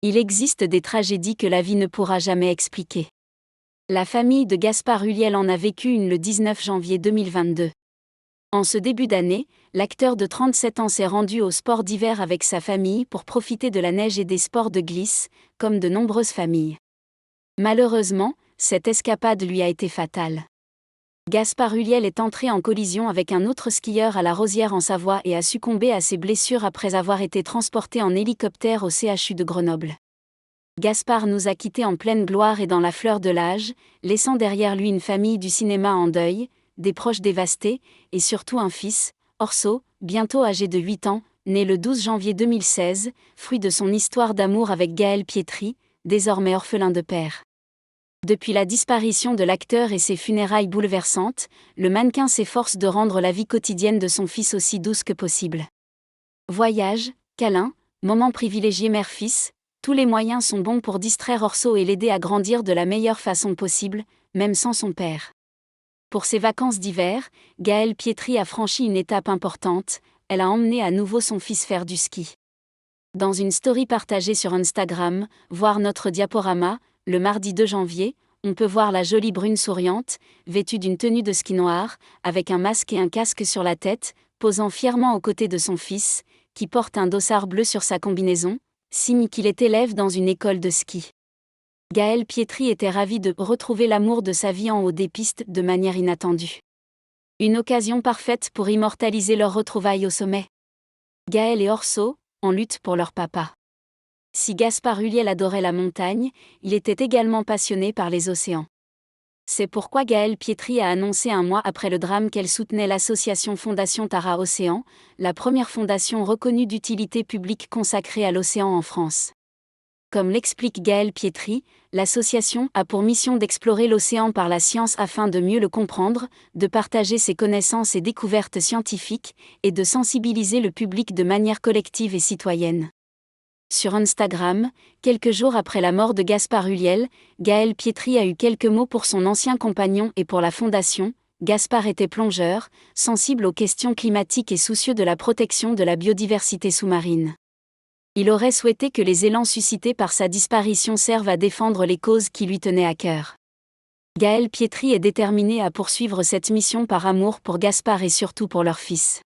Il existe des tragédies que la vie ne pourra jamais expliquer. La famille de Gaspard Ulliel en a vécu une le 19 janvier 2022. En ce début d'année, l'acteur de 37 ans s'est rendu au sport d'hiver avec sa famille pour profiter de la neige et des sports de glisse, comme de nombreuses familles. Malheureusement, cette escapade lui a été fatale. Gaspard Ulliel est entré en collision avec un autre skieur à la Rosière en Savoie et a succombé à ses blessures après avoir été transporté en hélicoptère au CHU de Grenoble. Gaspard nous a quittés en pleine gloire et dans la fleur de l'âge, laissant derrière lui une famille du cinéma en deuil, des proches dévastés, et surtout un fils, Orso, bientôt âgé de 8 ans, né le 12 janvier 2016, fruit de son histoire d'amour avec Gaël Pietri, désormais orphelin de père. Depuis la disparition de l'acteur et ses funérailles bouleversantes, le mannequin s'efforce de rendre la vie quotidienne de son fils aussi douce que possible. Voyages, câlins, moments privilégiés mère-fils, tous les moyens sont bons pour distraire Orso et l'aider à grandir de la meilleure façon possible, même sans son père. Pour ses vacances d'hiver, Gaël Pietri a franchi une étape importante, elle a emmené à nouveau son fils faire du ski. Dans une story partagée sur Instagram, voir notre diaporama, le mardi 2 janvier, on peut voir la jolie brune souriante, vêtue d'une tenue de ski noire, avec un masque et un casque sur la tête, posant fièrement aux côtés de son fils, qui porte un dossard bleu sur sa combinaison, signe qu'il est élève dans une école de ski. Gaël Pietri était ravi de retrouver l'amour de sa vie en haut des pistes de manière inattendue. Une occasion parfaite pour immortaliser leur retrouvaille au sommet. Gaël et Orso, en lutte pour leur papa. Si Gaspard Ulliel adorait la montagne, il était également passionné par les océans. C'est pourquoi Gaël Pietri a annoncé un mois après le drame qu'elle soutenait l'association Fondation Tara Océan, la première fondation reconnue d'utilité publique consacrée à l'océan en France. Comme l'explique Gaël Pietri, l'association a pour mission d'explorer l'océan par la science afin de mieux le comprendre, de partager ses connaissances et découvertes scientifiques, et de sensibiliser le public de manière collective et citoyenne. Sur Instagram, quelques jours après la mort de Gaspard Ulliel, Gaël Pietri a eu quelques mots pour son ancien compagnon et pour la fondation. Gaspard était plongeur, sensible aux questions climatiques et soucieux de la protection de la biodiversité sous-marine. Il aurait souhaité que les élans suscités par sa disparition servent à défendre les causes qui lui tenaient à cœur. Gaël Pietri est déterminé à poursuivre cette mission par amour pour Gaspard et surtout pour leur fils.